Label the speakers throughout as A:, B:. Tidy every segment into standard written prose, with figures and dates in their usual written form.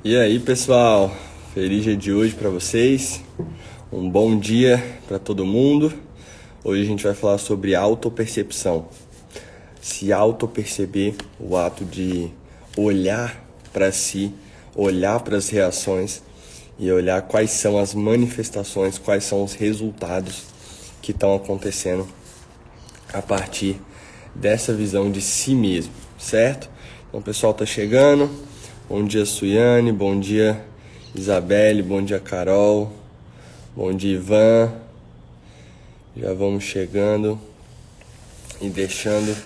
A: E aí, pessoal, feliz dia de hoje para vocês, um bom dia para todo mundo. Hoje a gente vai falar sobre autopercepção. Se autoperceber, o ato de olhar para si, olhar para as reações e olhar quais são as manifestações, quais são os resultados que estão acontecendo a partir dessa visão de si mesmo, certo? Então o pessoal tá chegando. Bom dia, Suiane. Bom dia, Isabelle. Bom dia, Carol. Bom dia, Ivan. Já vamos chegando e deixando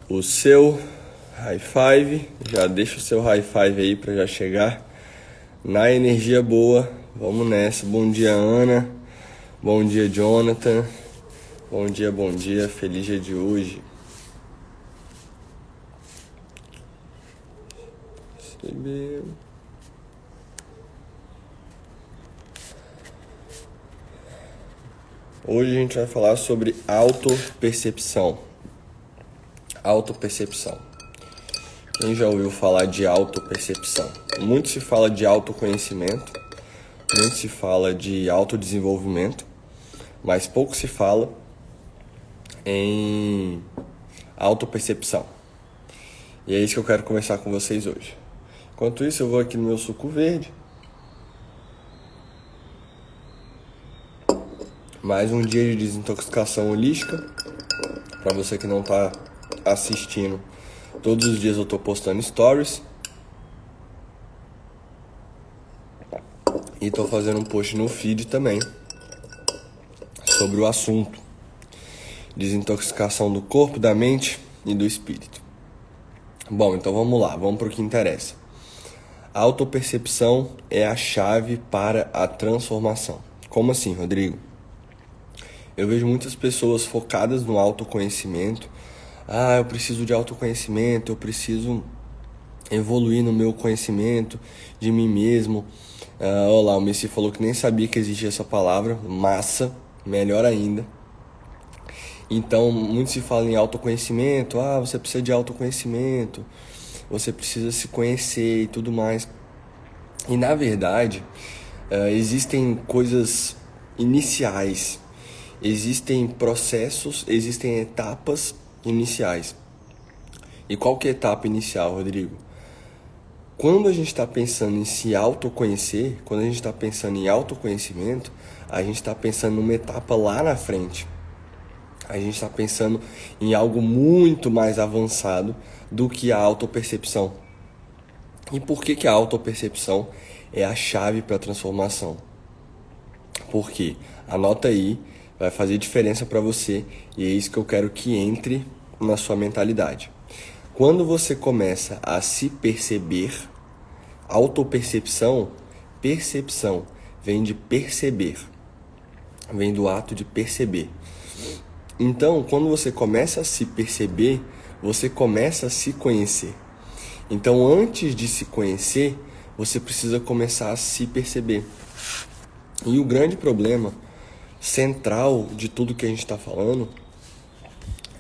A: o seu high five. Já deixa o seu high five aí para já chegar na energia boa. Vamos nessa. Bom dia, Ana. Bom dia, Jonathan. Bom dia. Feliz dia de hoje. Hoje a gente vai falar sobre autopercepção. Autopercepção. Quem já ouviu falar de autopercepção? Muito se fala de autoconhecimento, muito se fala de autodesenvolvimento, mas pouco se fala em autopercepção. E é isso que eu quero conversar com vocês hoje. Enquanto isso, eu vou aqui no meu suco verde. Mais um dia de desintoxicação holística. Para você que não está assistindo, todos os dias eu estou postando stories. E estou fazendo um post no feed também sobre o assunto. Desintoxicação do corpo, da mente e do espírito. Bom, então vamos lá, vamos para o que interessa. A autopercepção é a chave para a transformação. Como assim, Rodrigo? Eu vejo muitas pessoas focadas no autoconhecimento. Eu preciso de autoconhecimento, eu preciso evoluir no meu conhecimento de mim mesmo. Olha lá, o Messi falou que nem sabia que existia essa palavra. Massa, melhor ainda. Então, muito se fala em autoconhecimento. Você precisa de autoconhecimento. Você precisa se conhecer e tudo mais. E na verdade, existem coisas iniciais, existem processos, existem etapas iniciais. E qual que é a etapa inicial, Rodrigo? Quando a gente está pensando em se autoconhecer, quando a gente está pensando em autoconhecimento, a gente está pensando numa etapa lá na frente. A gente está pensando em algo muito mais avançado do que a autopercepção. E por que a autopercepção é a chave para a transformação? Porque, anota aí, vai fazer diferença para você e é isso que eu quero que entre na sua mentalidade. Quando você começa a se perceber, autopercepção, percepção, vem de perceber, vem do ato de perceber. Então, quando você começa a se perceber, você começa a se conhecer. Então, antes de se conhecer, você precisa começar a se perceber. E o grande problema central de tudo que a gente está falando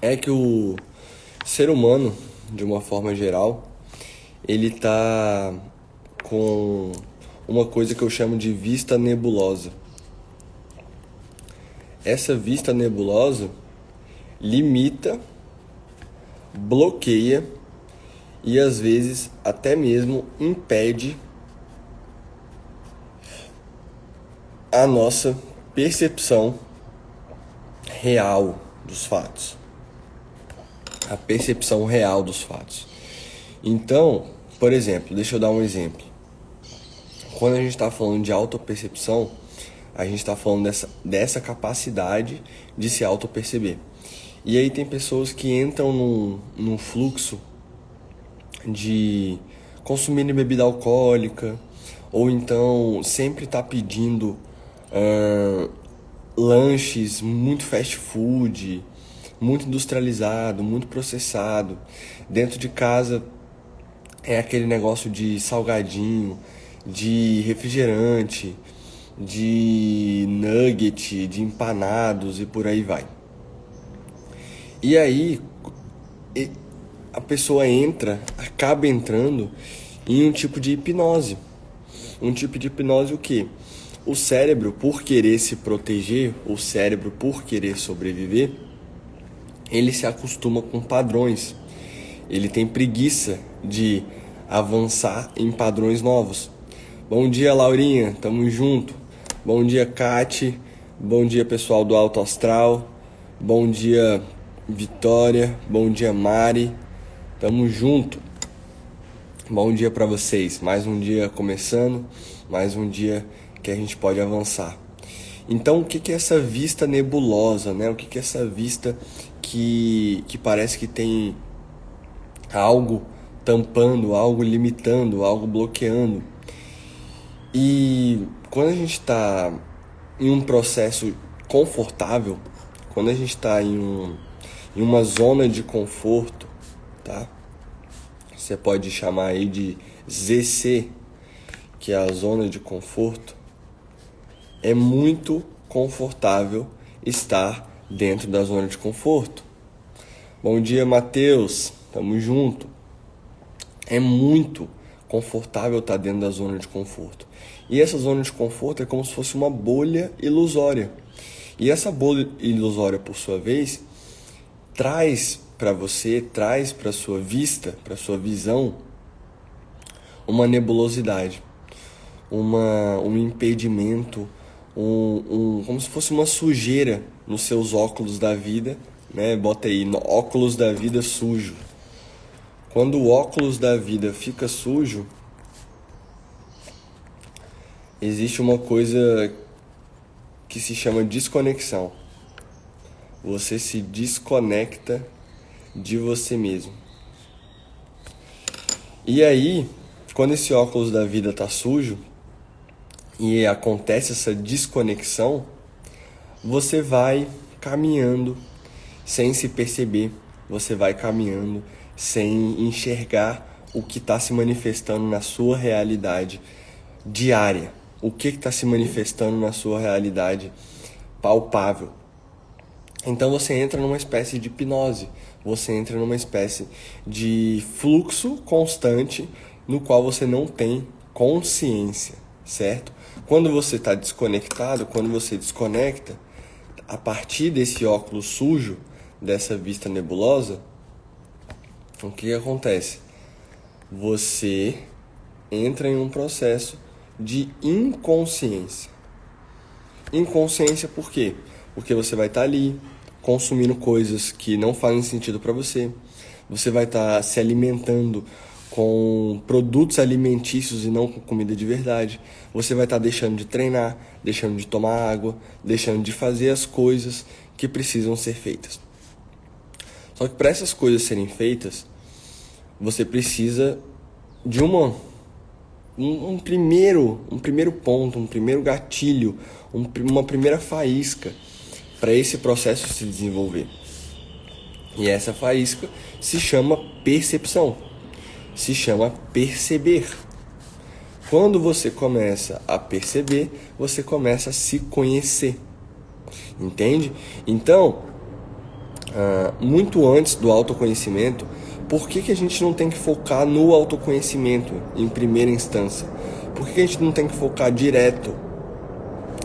A: é que o ser humano, de uma forma geral, ele está com uma coisa que eu chamo de vista nebulosa. Essa vista nebulosa limita, bloqueia e às vezes até mesmo impede a nossa percepção real dos fatos. A percepção real dos fatos. Então, por exemplo, deixa eu dar um exemplo. Quando a gente está falando de autopercepção, a gente está falando dessa capacidade de se autoperceber. E aí tem pessoas que entram num fluxo de consumir bebida alcoólica, ou então sempre tá pedindo lanches muito fast food, muito industrializado, muito processado. Dentro de casa é aquele negócio de salgadinho, de refrigerante, de nugget, de empanados e por aí vai. E aí, a pessoa acaba entrando em um tipo de hipnose. Um tipo de hipnose o quê? O cérebro, por querer se proteger, o cérebro, por querer sobreviver, ele se acostuma com padrões. Ele tem preguiça de avançar em padrões novos. Bom dia, Laurinha, tamo junto. Bom dia, Kati. Bom dia, pessoal do Alto Astral. Bom dia, Vitória. Bom dia, Mari. Tamo junto. Bom dia para vocês. Mais um dia começando, mais um dia que a gente pode avançar. Então, o que é essa vista nebulosa, né? O que é essa vista que parece que tem algo tampando, algo limitando, algo bloqueando? E quando a gente está em um processo confortável, quando a gente está em uma zona de conforto, tá? Você pode chamar aí de ZC, que é a zona de conforto. É muito confortável estar dentro da zona de conforto. Bom dia, Matheus. Tamo junto. É muito confortável estar dentro da zona de conforto. E essa zona de conforto é como se fosse uma bolha ilusória. E essa bolha ilusória, por sua vez, traz para você, traz para sua vista, para sua visão, uma nebulosidade, um impedimento, como se fosse uma sujeira nos seus óculos da vida, né? Bota aí, óculos da vida sujo. Quando o óculos da vida fica sujo, existe uma coisa que se chama desconexão. Você se desconecta de você mesmo. E aí, quando esse óculos da vida está sujo e acontece essa desconexão, você vai caminhando sem se perceber, você vai caminhando sem enxergar o que está se manifestando na sua realidade diária, o que está se manifestando na sua realidade palpável. Então você entra numa espécie de hipnose, você entra numa espécie de fluxo constante no qual você não tem consciência, certo? Quando você está desconectado, quando você desconecta, a partir desse óculos sujo, dessa vista nebulosa, o que acontece? Você entra em um processo de inconsciência. Inconsciência por quê? Porque você vai estar ali consumindo coisas que não fazem sentido para você. Você vai estar se alimentando com produtos alimentícios e não com comida de verdade. Você vai estar deixando de treinar, deixando de tomar água, deixando de fazer as coisas que precisam ser feitas. Só que para essas coisas serem feitas, você precisa de um primeiro ponto, um primeiro gatilho, uma primeira faísca para esse processo se desenvolver. E essa faísca se chama percepção, se chama perceber. Quando você começa a perceber, você começa a se conhecer, entende? Então, muito antes do autoconhecimento, por que a gente não tem que focar no autoconhecimento em primeira instância? Por que a gente não tem que focar direto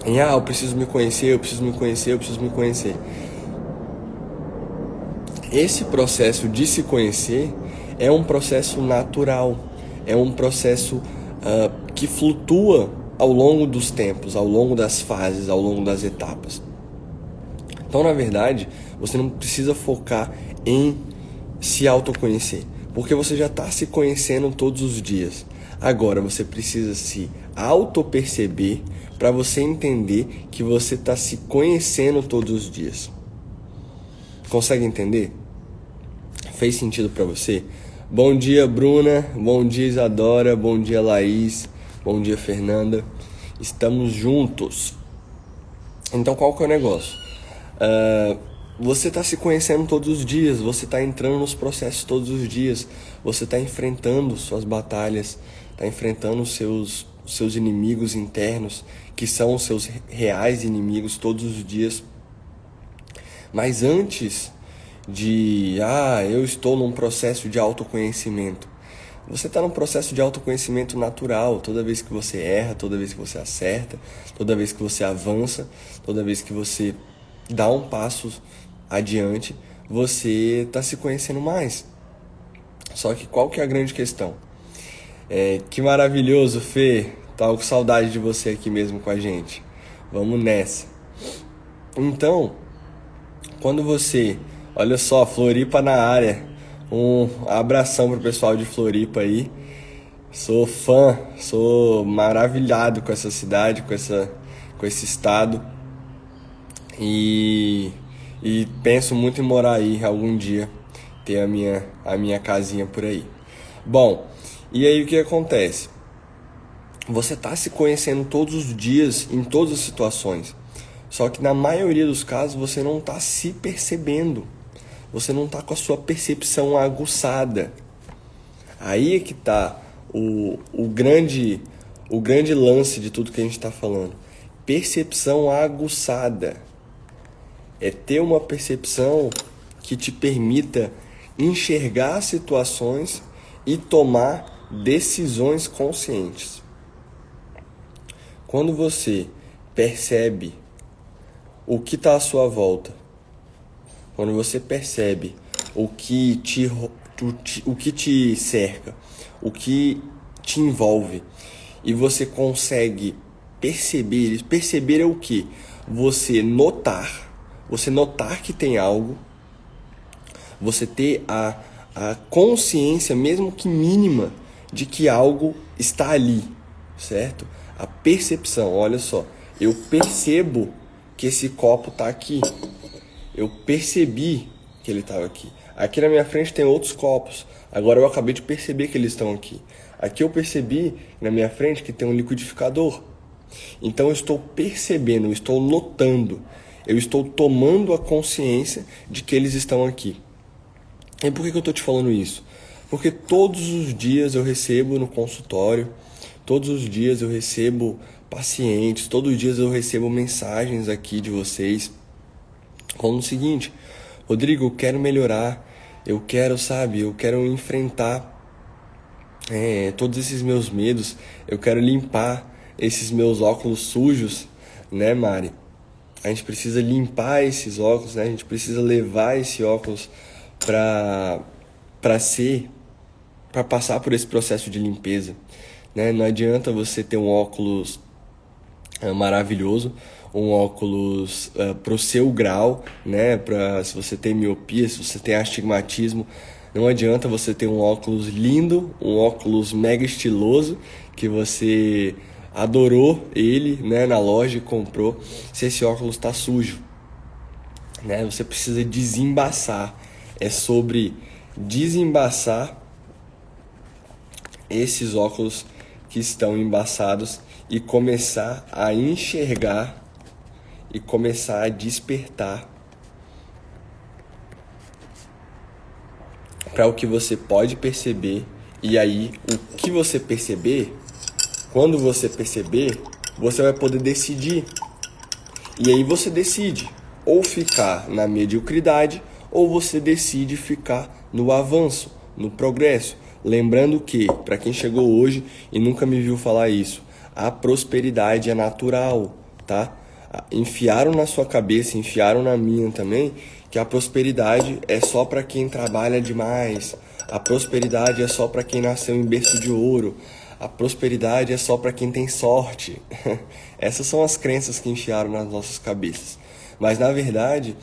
A: em eu preciso me conhecer, eu preciso me conhecer, eu preciso me conhecer? Esse processo de se conhecer é um processo natural, é um processo que flutua ao longo dos tempos, ao longo das fases, ao longo das etapas. Então, na verdade, você não precisa focar em se autoconhecer, porque você já está se conhecendo todos os dias. Agora, você precisa se autoperceber para você entender que você está se conhecendo todos os dias. Consegue entender? Fez sentido para você? Bom dia, Bruna. Bom dia, Isadora. Bom dia, Laís. Bom dia, Fernanda. Estamos juntos. Então, qual que é o negócio? Você está se conhecendo todos os dias, você está entrando nos processos todos os dias, você está enfrentando suas batalhas, está enfrentando os seus inimigos internos, que são os seus reais inimigos todos os dias. Mas antes eu estou num processo de autoconhecimento. Você está num processo de autoconhecimento natural. Toda vez que você erra, toda vez que você acerta, toda vez que você avança, toda vez que você dá um passo adiante, você está se conhecendo mais. Só que qual que é a grande questão? Que maravilhoso, Fê. Tava com saudade de você aqui mesmo com a gente. Vamos nessa. Então, quando você... Olha só, Floripa na área. Um abração pro pessoal de Floripa aí. Sou fã, sou maravilhado com essa cidade, com esse estado. E penso muito em morar aí algum dia. Ter a minha casinha por aí. Bom, e aí o que acontece? Você está se conhecendo todos os dias, em todas as situações. Só que na maioria dos casos você não está se percebendo. Você não está com a sua percepção aguçada. Aí é que está o grande lance de tudo que a gente está falando. Percepção aguçada. É ter uma percepção que te permita enxergar situações e tomar decisões conscientes. Quando você percebe o que está à sua volta, quando você percebe o que te cerca, o que te envolve, e você consegue perceber é o que? Você notar que tem algo, você ter a consciência, mesmo que mínima, de que algo está ali, certo? A percepção, olha só, eu percebo que esse copo está aqui, eu percebi que ele estava aqui. Aqui na minha frente tem outros copos, agora eu acabei de perceber que eles estão aqui. Aqui eu percebi na minha frente que tem um liquidificador. Então eu estou percebendo, eu estou notando, eu estou tomando a consciência de que eles estão aqui. E por que eu estou te falando isso? Porque todos os dias eu recebo no consultório, todos os dias eu recebo pacientes, todos os dias eu recebo mensagens aqui de vocês falando o seguinte: Rodrigo, eu quero melhorar, eu quero enfrentar todos esses meus medos, eu quero limpar esses meus óculos sujos, né, Mari? A gente precisa limpar esses óculos, né? A gente precisa levar esse óculos para passar por esse processo de limpeza, né? Não adianta você ter um óculos maravilhoso, um óculos pro seu grau, né? Se você tem miopia, se você tem astigmatismo, não adianta você ter um óculos lindo, um óculos mega estiloso, que você adorou ele, né, na loja e comprou, se esse óculos está sujo, né? Você precisa desembaçar. É sobre desembaçar esses óculos que estão embaçados e começar a enxergar e começar a despertar para o que você pode perceber. E aí, o que você perceber, quando você perceber, você vai poder decidir. E aí você decide ou ficar na mediocridade ou você decide ficar no avanço, no progresso. Lembrando que, para quem chegou hoje e nunca me viu falar isso, a prosperidade é natural, tá? Enfiaram na sua cabeça, enfiaram na minha também, que a prosperidade é só para quem trabalha demais. A prosperidade é só para quem nasceu em berço de ouro. A prosperidade é só para quem tem sorte. Essas são as crenças que enfiaram nas nossas cabeças. Mas, na verdade,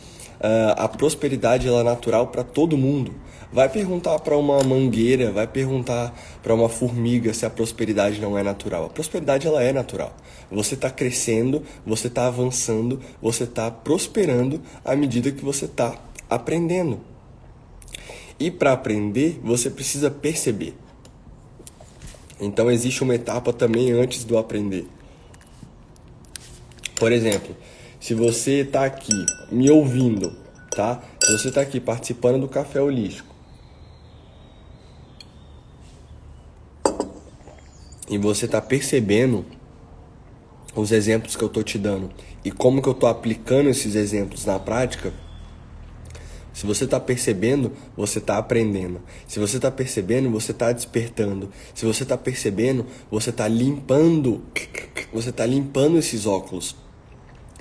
A: a prosperidade ela é natural para todo mundo. Vai perguntar para uma mangueira, vai perguntar para uma formiga se a prosperidade não é natural. A prosperidade ela é natural. Você está crescendo, você está avançando, você está prosperando à medida que você está aprendendo. E para aprender, você precisa perceber. Então existe uma etapa também antes do aprender. Por exemplo, se você está aqui me ouvindo, tá? Se você está aqui participando do Café Holístico e você está percebendo os exemplos que eu estou te dando e como que eu estou aplicando esses exemplos na prática, Se você está percebendo, você está aprendendo. Se você está percebendo, você está despertando. Se você está percebendo, você está limpando. Você está limpando esses óculos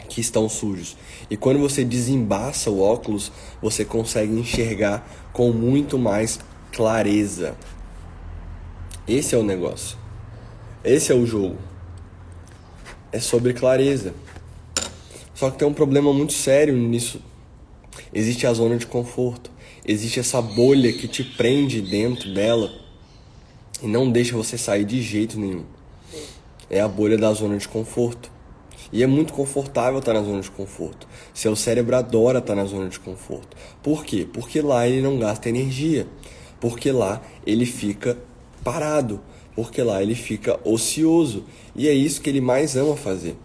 A: que estão sujos. E quando você desembaça o óculos, você consegue enxergar com muito mais clareza. Esse é o negócio. Esse é o jogo. É sobre clareza. Só que tem um problema muito sério nisso. Existe a zona de conforto. Existe essa bolha que te prende dentro dela e não deixa você sair de jeito nenhum. É a bolha da zona de conforto. E é muito confortável estar na zona de conforto. Seu cérebro adora estar na zona de conforto. Por quê? Porque lá ele não gasta energia. Porque lá ele fica parado. Porque lá ele fica ocioso. E é isso que ele mais ama fazer.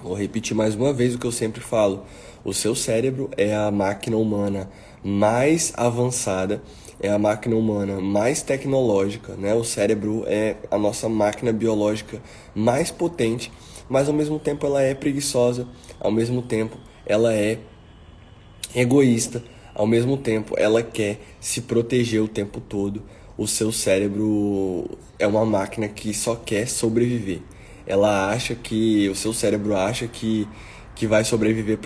A: Vou repetir mais uma vez o que eu sempre falo. O seu cérebro é a máquina humana mais avançada, é a máquina humana mais tecnológica, né? O cérebro é a nossa máquina biológica mais potente, mas ao mesmo tempo ela é preguiçosa, ao mesmo tempo ela é egoísta, ao mesmo tempo ela quer se proteger o tempo todo. O seu cérebro é uma máquina que só quer sobreviver. O seu cérebro acha que vai sobreviver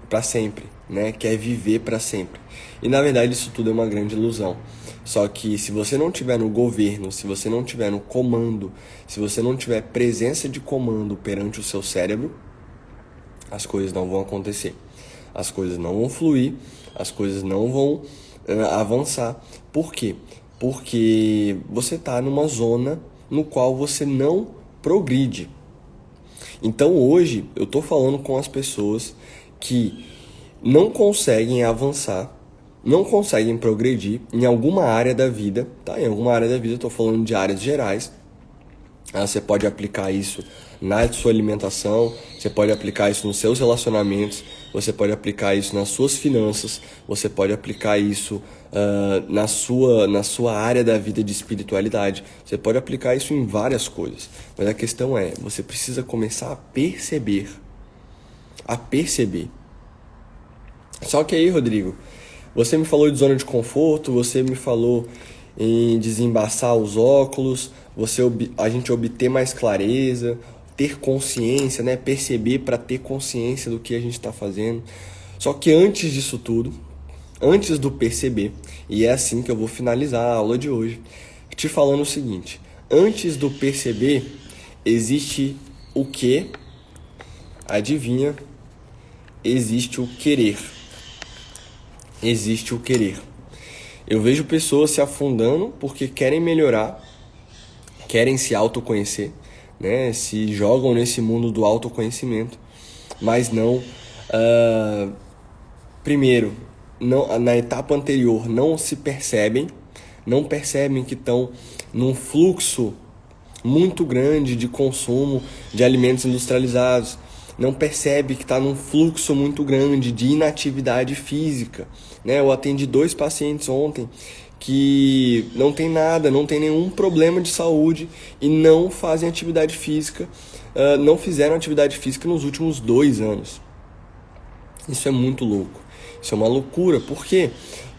A: para sempre, né? Quer viver para sempre. E na verdade isso tudo é uma grande ilusão. Só que se você não tiver no governo, se você não tiver no comando, se você não tiver presença de comando perante o seu cérebro, as coisas não vão acontecer. As coisas não vão fluir, as coisas não vão avançar. Por quê? Porque você está numa zona no qual você não progride. Então hoje eu estou falando com as pessoas que não conseguem avançar, não conseguem progredir em alguma área da vida, tá? Em alguma área da vida, eu estou falando de áreas gerais. Você pode aplicar isso na sua alimentação, você pode aplicar isso nos seus relacionamentos, você pode aplicar isso nas suas finanças, você pode aplicar isso na sua área da vida de espiritualidade, você pode aplicar isso em várias coisas. Mas a questão é, você precisa começar a perceber. Só que aí, Rodrigo, você me falou de zona de conforto, você me falou em desembaçar os óculos, a gente obter mais clareza, ter consciência, né? Perceber para ter consciência do que a gente está fazendo. Só que antes disso tudo, antes do perceber, e é assim que eu vou finalizar a aula de hoje, te falando o seguinte: antes do perceber, existe o que? Adivinha? Existe o querer. Existe o querer. Eu vejo pessoas se afundando porque querem melhorar, querem se autoconhecer, né? Se jogam nesse mundo do autoconhecimento, mas não, primeiro, não, na etapa anterior não se percebem, não percebem que estão num fluxo muito grande de consumo de alimentos industrializados, não percebe que está num fluxo muito grande de inatividade física, né? Eu atendi 2 pacientes ontem que não tem nada, não tem nenhum problema de saúde e não fazem atividade física, não fizeram atividade física nos últimos 2 anos. Isso é muito louco, isso é uma loucura. Por quê?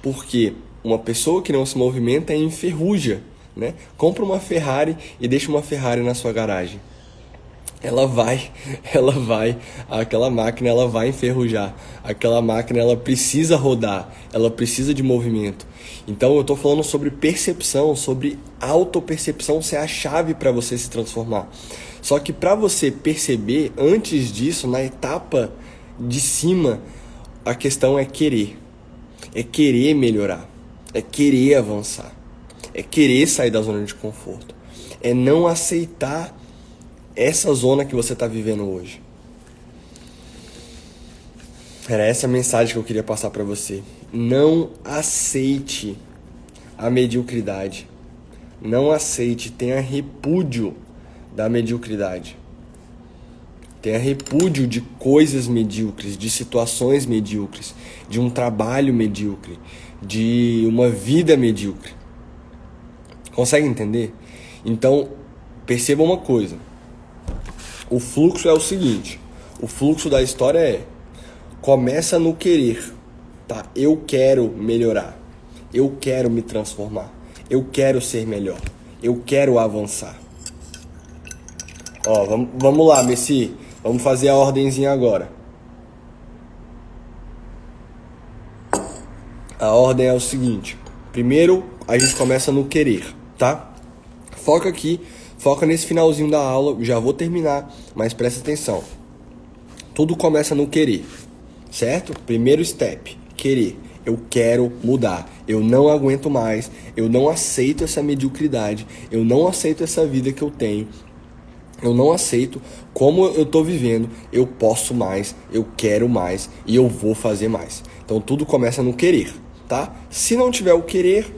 A: Porque uma pessoa que não se movimenta enferruja, né? Compra uma Ferrari e deixa uma Ferrari na sua garagem. Aquela máquina ela vai enferrujar, aquela máquina ela precisa rodar, ela precisa de movimento. Então eu estou falando sobre percepção, sobre autopercepção ser a chave para você se transformar. Só que para você perceber, antes disso, na etapa de cima, a questão é querer melhorar, é querer avançar, é querer sair da zona de conforto, é não aceitar essa zona que você está vivendo hoje. Era essa a mensagem que eu queria passar para você. Não aceite a mediocridade. Não aceite, tenha repúdio da mediocridade. Tenha repúdio de coisas medíocres, de situações medíocres, de um trabalho medíocre, de uma vida medíocre. Consegue entender? Então, perceba uma coisa. O fluxo é o seguinte, o fluxo da história começa no querer, tá? Eu quero melhorar, eu quero me transformar, eu quero ser melhor, eu quero avançar. Ó, vamos lá, Messi, vamos fazer a ordenzinha agora. A ordem é o seguinte: primeiro a gente começa no querer, tá? Foca aqui, foca nesse finalzinho da aula, já vou terminar, mas presta atenção. Tudo começa no querer, certo? Primeiro step, querer. Eu quero mudar, eu não aguento mais, eu não aceito essa mediocridade, eu não aceito essa vida que eu tenho, eu não aceito como eu tô vivendo, eu posso mais, eu quero mais e eu vou fazer mais. Então tudo começa no querer, tá? Se não tiver o querer,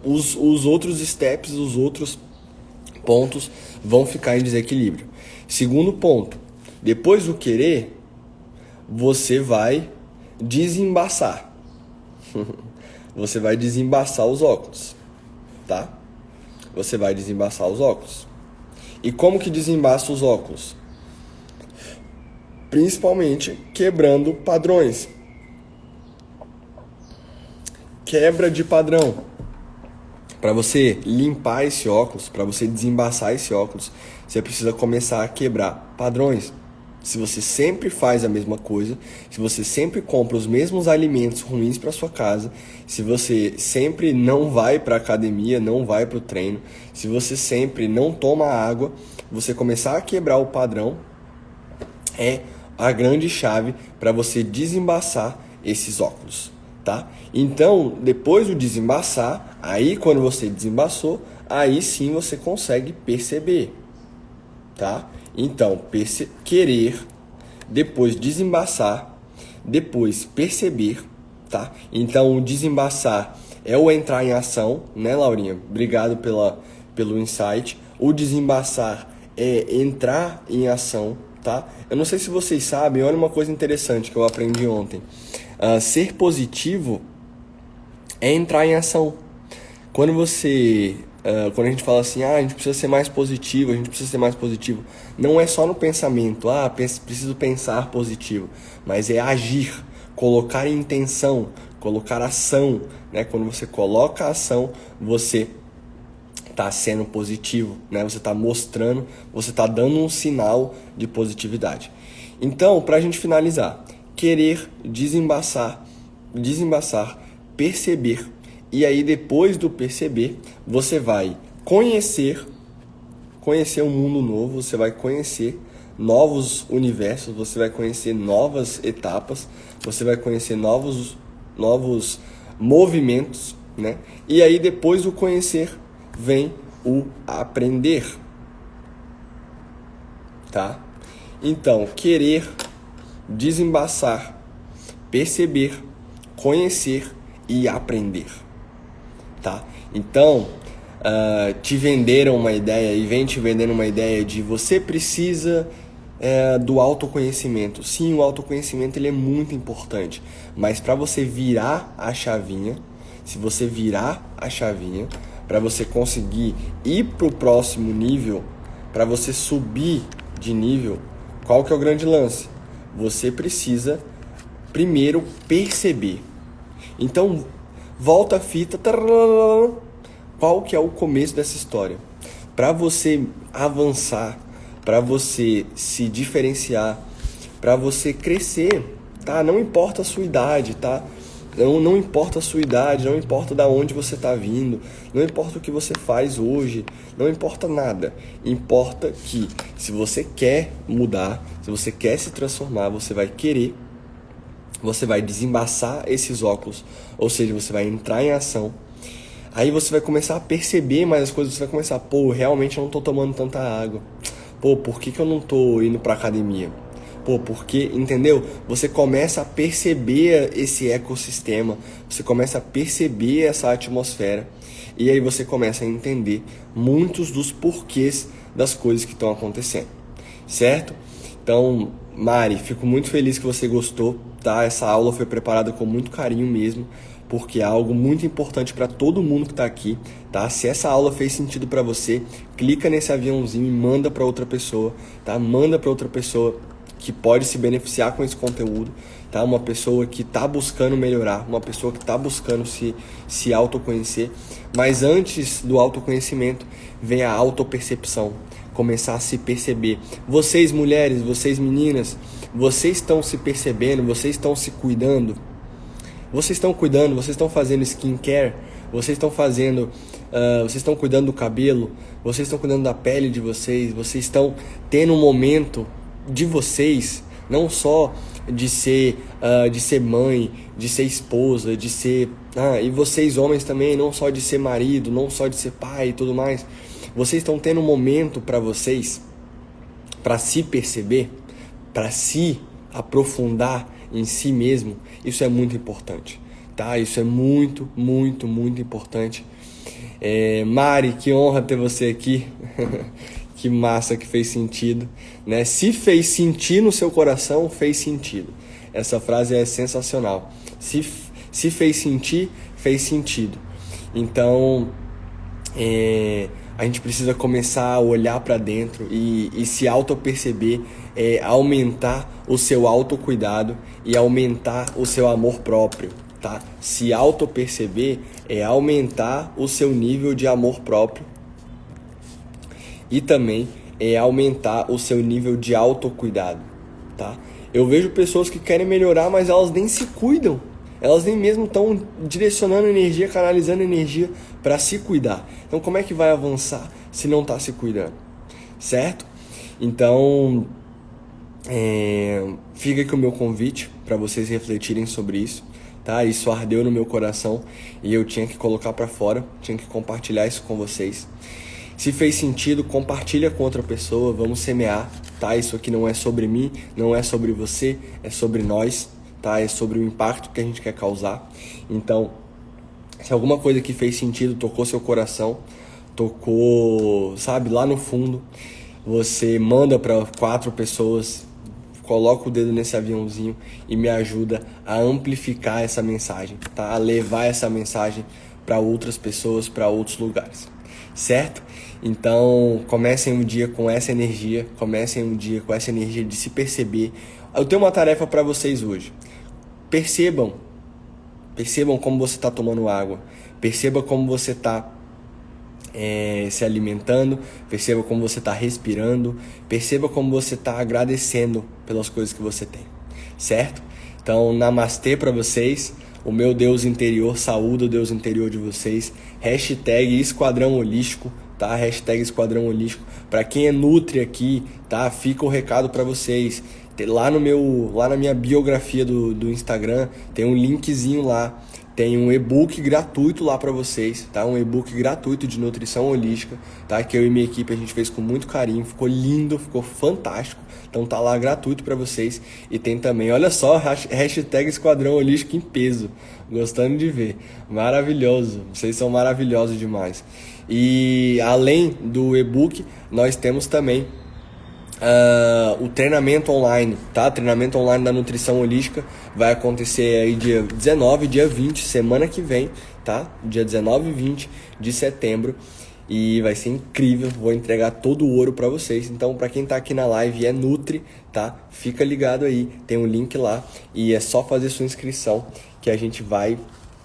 A: os outros steps, os outros pontos vão ficar em desequilíbrio. Segundo ponto, depois do querer, você vai desembaçar. Você vai desembaçar os óculos, tá? Você vai desembaçar os óculos. E como que desembaça os óculos? Principalmente quebrando padrões. Quebra de padrão. Para você limpar esse óculos, para você desembaçar esse óculos, você precisa começar a quebrar padrões. Se você sempre faz a mesma coisa, se você sempre compra os mesmos alimentos ruins para sua casa, se você sempre não vai para a academia, não vai para o treino, se você sempre não toma água, você começar a quebrar o padrão é a grande chave para você desembaçar esses óculos, tá? Então, depois do desembaçar, aí quando você desembaçou, aí sim você consegue perceber, tá? Então, querer, depois desembaçar, depois perceber, tá? Então, o desembaçar é o entrar em ação, né, Laurinha? Obrigado pelo insight. O desembaçar é entrar em ação, tá? Eu não sei se vocês sabem, olha uma coisa interessante que eu aprendi ontem. Ser positivo é entrar em ação. Quando a gente fala assim, a gente precisa ser mais positivo, não é só no pensamento, preciso pensar positivo, mas é agir, colocar intenção, colocar ação, né? Quando você coloca a ação, você está sendo positivo, né? Você está mostrando, você está dando um sinal de positividade. Então, para a gente finalizar, querer, desembaçar, perceber. E aí, depois do perceber, você vai conhecer um mundo novo, você vai conhecer novos universos, você vai conhecer novas etapas, você vai conhecer novos movimentos, né? E aí, depois do conhecer, vem o aprender, tá? Então, querer, desembaçar, perceber, conhecer e aprender. Tá? Então, te venderam uma ideia e vem te vendendo uma ideia de você precisa do autoconhecimento. Sim, o autoconhecimento ele é muito importante, mas para você virar a chavinha, se você virar a chavinha, para você conseguir ir para o próximo nível, para você subir de nível, qual que é o grande lance? Você precisa primeiro perceber. Então, volta a fita. Qual que é o começo dessa história? Para você avançar, para você se diferenciar, para você crescer, tá? Não importa a sua idade, tá? Não importa a sua idade, não importa de onde você está vindo, não importa o que você faz hoje, não importa nada. Importa que se você quer mudar, se você quer se transformar, você vai querer, você vai desembaçar esses óculos, ou seja, você vai entrar em ação. Aí você vai começar a perceber mais as coisas, você vai começar, realmente eu não estou tomando tanta água. Por que eu não estou indo para academia? Porque, entendeu? Você começa a perceber esse ecossistema, você começa a perceber essa atmosfera, e aí você começa a entender muitos dos porquês das coisas que estão acontecendo, certo? Então, Mari, fico muito feliz que você gostou, tá? Essa aula foi preparada com muito carinho mesmo, porque é algo muito importante para todo mundo que está aqui, tá? Se essa aula fez sentido para você, clica nesse aviãozinho e manda para outra pessoa, tá? Manda para outra pessoa que pode se beneficiar com esse conteúdo, tá? Uma pessoa que está buscando melhorar, uma pessoa que está buscando se autoconhecer. Mas antes do autoconhecimento vem a autopercepção, começar a se perceber. Vocês mulheres, vocês meninas, vocês estão se percebendo, vocês estão se cuidando, vocês estão cuidando, vocês estão fazendo skincare, vocês estão fazendo, vocês estão cuidando do cabelo, vocês estão cuidando da pele de vocês, vocês estão tendo um momento de vocês, não só de ser mãe, de ser esposa, de ser... e vocês homens também, não só de ser marido, não só de ser pai e tudo mais. Vocês estão tendo um momento para vocês, para se perceber, para se aprofundar em si mesmo. Isso é muito importante, tá? Isso é muito, muito, muito importante. Mari, que honra ter você aqui. Que massa, que fez sentido, né? Se fez sentir no seu coração, fez sentido. Essa frase é sensacional. Se fez sentir, fez sentido. Então, a gente precisa começar a olhar para dentro e se auto-perceber, aumentar o seu autocuidado e aumentar o seu amor próprio, tá? Se auto-perceber é aumentar o seu nível de amor próprio e também aumentar o seu nível de autocuidado, tá? Eu vejo pessoas que querem melhorar, mas elas nem se cuidam. Elas nem mesmo estão direcionando energia, canalizando energia para se cuidar. Então como é que vai avançar se não está se cuidando? Certo? Então, fica aqui o meu convite para vocês refletirem sobre isso, tá? Isso ardeu no meu coração e eu tinha que colocar para fora, tinha que compartilhar isso com vocês. Se fez sentido, compartilha com outra pessoa, vamos semear, tá? Isso aqui não é sobre mim, não é sobre você, é sobre nós, tá? É sobre o impacto que a gente quer causar. Então, se alguma coisa que fez sentido, tocou seu coração, tocou, sabe, lá no fundo, você manda para 4 pessoas, coloca o dedo nesse aviãozinho e me ajuda a amplificar essa mensagem, tá? A levar essa mensagem para outras pessoas, para outros lugares. Certo? Então, comecem um dia com essa energia, de se perceber. Eu tenho uma tarefa para vocês hoje. Percebam como você está tomando água, perceba como você está se alimentando, perceba como você está respirando, perceba como você está agradecendo pelas coisas que você tem, certo? Então, namastê para vocês. O meu Deus interior saúda o Deus interior de vocês. Hashtag Esquadrão Holístico, tá? Hashtag Esquadrão Holístico. Para quem é Nutri aqui, tá? Fica o recado para vocês. Lá na minha biografia do Instagram, tem um linkzinho lá. Tem um e-book gratuito lá para vocês, tá? Um e-book gratuito de nutrição holística, tá? Que eu e minha equipe a gente fez com muito carinho, ficou lindo, ficou fantástico. Então tá lá gratuito para vocês. E tem também, olha só, hashtag Esquadrão Holístico em peso. Gostando de ver. Maravilhoso. Vocês são maravilhosos demais. E além do e-book, nós temos também o treinamento online, tá? Treinamento online da nutrição holística vai acontecer aí dia 19, dia 20, semana que vem, tá? Dia 19 e 20 de setembro. E vai ser incrível, vou entregar todo o ouro para vocês. Então, para quem tá aqui na live e é Nutri, tá? Fica ligado aí, tem um link lá e é só fazer sua inscrição que a gente vai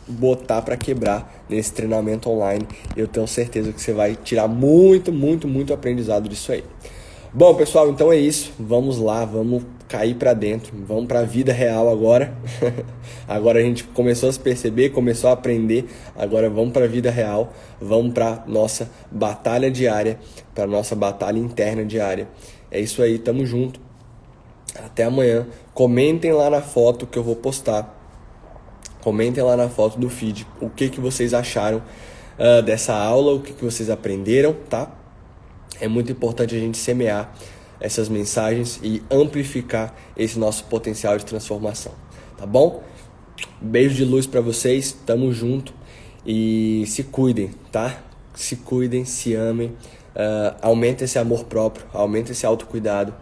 A: botar para quebrar nesse treinamento online. Eu tenho certeza que você vai tirar muito, muito, muito aprendizado disso aí. Bom, pessoal, então é isso. Vamos lá, vamos cair para dentro, vamos para a vida real agora. Agora a gente começou a se perceber, começou a aprender. Agora vamos para a vida real, vamos para nossa batalha diária, para nossa batalha interna diária. É isso aí, tamo junto. Até amanhã. Comentem lá na foto que eu vou postar. Comentem lá na foto do feed o que vocês acharam dessa aula, o que vocês aprenderam, tá? É muito importante a gente semear essas mensagens e amplificar esse nosso potencial de transformação, tá bom? Beijo de luz para vocês, tamo junto e se cuidem, tá? Se cuidem, se amem, aumenta esse amor próprio, aumenta esse autocuidado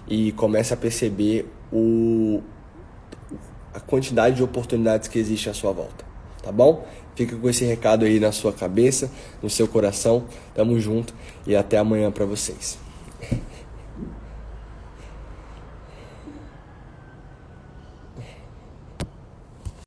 A: e comece a perceber a quantidade de oportunidades que existe à sua volta, tá bom? Fica com esse recado aí na sua cabeça, no seu coração. Tamo junto e até amanhã para vocês.